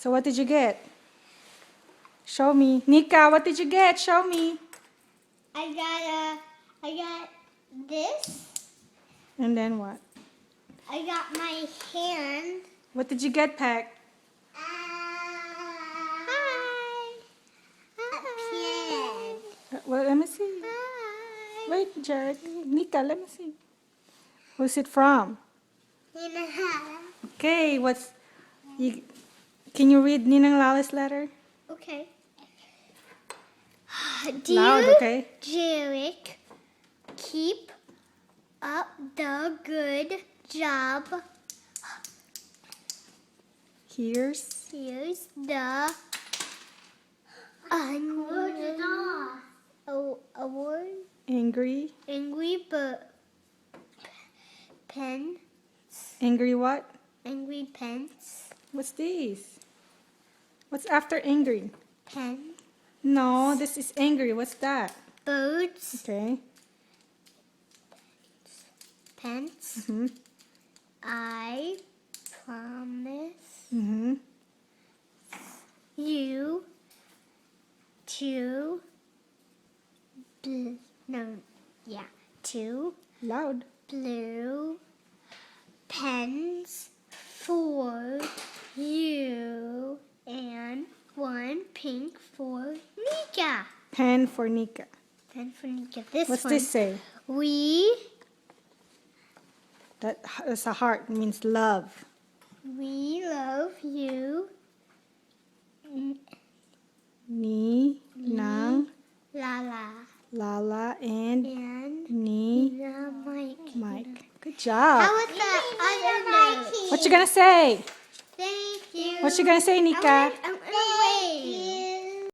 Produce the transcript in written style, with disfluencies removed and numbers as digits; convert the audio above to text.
So what did you get? Show me. Nika, what did you get? Show me. I got this. And then what? I got my hand. What did you get, Peck? Hi. A pen. Well, let me see. Hi. Wait, Jared. Nika, let me see. Who's it from? Ninang Lala. Okay, can you read Ninang Lala's letter? Okay. Loud, Dear okay? Jarek, keep up the good job. Here's Here's the award. angry. Angry but pen. Angry what? Angry pens. What's this? What's after angry? Pen. No, this is angry. What's that? Birds. Okay. Pens. Mm-hmm. I promise Mm-hmm. you two Loud. blue pens for you and one pink for Nika. Pen for Nika. Pen for Nika. This What's one. this say? That's a heart. It means love. We love you. Ninang Lala. Lala and And Mike. Good job. How was the other note? What you gonna say? Thank you. What you gonna say, Nika? I